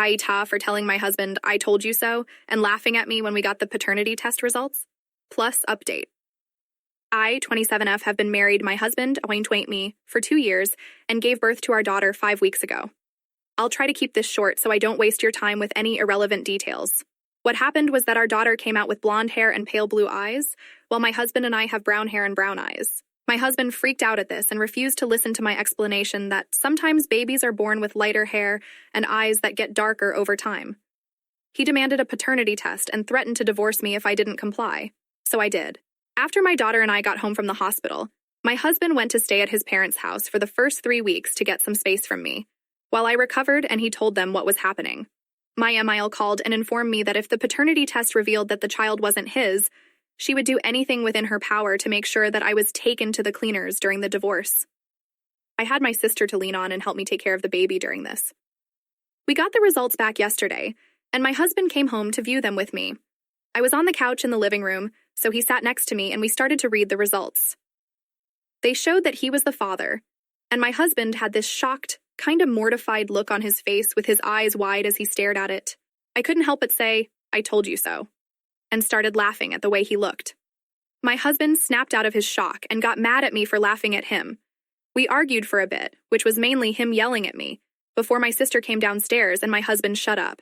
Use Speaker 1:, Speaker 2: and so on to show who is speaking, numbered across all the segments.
Speaker 1: AITAH for telling my husband I told you so and laughing at me when we got the paternity test results. Plus update. I, 27F, have been married my husband, me, for 2 years and gave birth to our daughter 5 weeks ago. I'll try to keep this short so I don't waste your time with any irrelevant details. What happened was that our daughter came out with blonde hair and pale blue eyes, while my husband and I have brown hair and brown eyes. My husband freaked out at this and refused to listen to my explanation that sometimes babies are born with lighter hair and eyes that get darker over time. He demanded a paternity test and threatened to divorce me if I didn't comply. So I did. After my daughter and I got home from the hospital, my husband went to stay at his parents' house for the first 3 weeks to get some space from me, while I recovered and he told them what was happening. My MIL called and informed me that if the paternity test revealed that the child wasn't his, she would do anything within her power to make sure that I was taken to the cleaners during the divorce. I had my sister to lean on and help me take care of the baby during this. We got the results back yesterday, and my husband came home to view them with me. I was on the couch in the living room, so he sat next to me and we started to read the results. They showed that he was the father, and my husband had this shocked, kind of mortified look on his face with his eyes wide as he stared at it. I couldn't help but say, "I told you so," and started laughing at the way he looked. My husband snapped out of his shock and got mad at me for laughing at him. We argued for a bit, which was mainly him yelling at me, before my sister came downstairs and my husband shut up.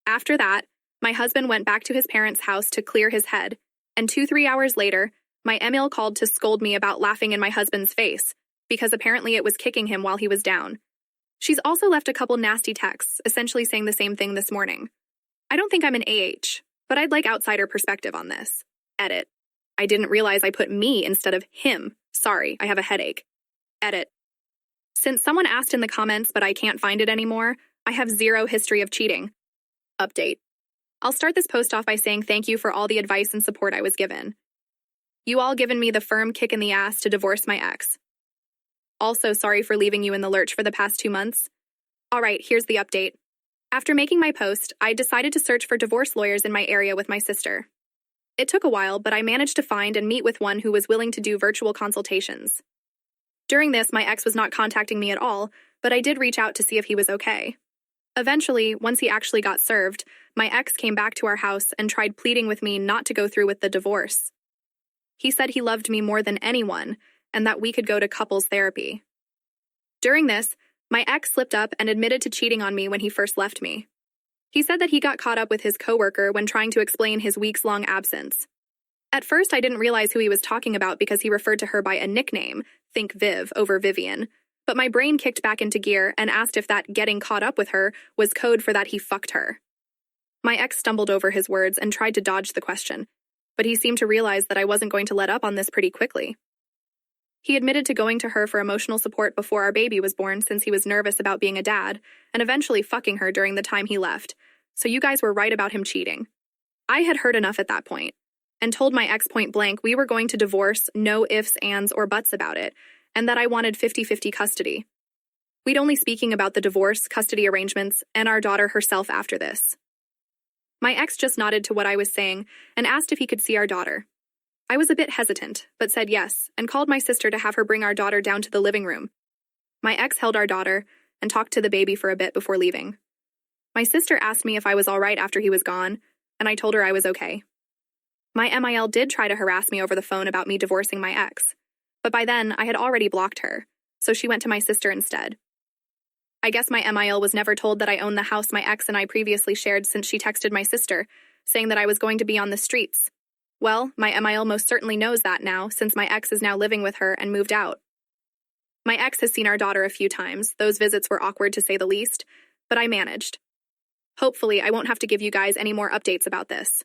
Speaker 1: After that, my husband went back to his parents' house to clear his head, and 2-3 hours later, my Emil called to scold me about laughing in my husband's face, because apparently it was kicking him while he was down. She's also left a couple nasty texts, essentially saying the same thing this morning. I don't think I'm an AH, but I'd like outsider perspective on this. Edit. I didn't realize I put me instead of him. Sorry, I have a headache. Edit. Since someone asked in the comments but I can't find it anymore, I have zero history of cheating. Update. I'll start this post off by saying thank you for all the advice and support I was given. You all given me the firm kick in the ass to divorce my ex. Also, sorry for leaving you in the lurch for the past 2 months. Alright, here's the update. After making my post, I decided to search for divorce lawyers in my area with my sister. It took a while, but I managed to find and meet with one who was willing to do virtual consultations. During this, my ex was not contacting me at all, but I did reach out to see if he was okay. Eventually, once he actually got served, my ex came back to our house and tried pleading with me not to go through with the divorce. He said he loved me more than anyone, and that we could go to couples therapy. During this, my ex slipped up and admitted to cheating on me when he first left me. He said that he got caught up with his coworker when trying to explain his weeks-long absence. At first, I didn't realize who he was talking about because he referred to her by a nickname, think Viv over Vivian, but my brain kicked back into gear and asked if that getting caught up with her was code for that he fucked her. My ex stumbled over his words and tried to dodge the question, but he seemed to realize that I wasn't going to let up on this pretty quickly. He admitted to going to her for emotional support before our baby was born since he was nervous about being a dad, and eventually fucking her during the time he left, so you guys were right about him cheating. I had heard enough at that point, and told my ex point blank we were going to divorce, no ifs, ands, or buts about it, and that I wanted 50-50 custody. We'd only speaking about the divorce, custody arrangements, and our daughter herself after this. My ex just nodded to what I was saying and asked if he could see our daughter. I was a bit hesitant, but said yes, and called my sister to have her bring our daughter down to the living room. My ex held our daughter and talked to the baby for a bit before leaving. My sister asked me if I was all right after he was gone, and I told her I was okay. My MIL did try to harass me over the phone about me divorcing my ex, but by then I had already blocked her, so she went to my sister instead. I guess my MIL was never told that I owned the house my ex and I previously shared since she texted my sister, saying that I was going to be on the streets. Well, my MIL most certainly knows that now, since my ex is now living with her and moved out. My ex has seen our daughter a few times. Those visits were awkward to say the least, but I managed. Hopefully, I won't have to give you guys any more updates about this.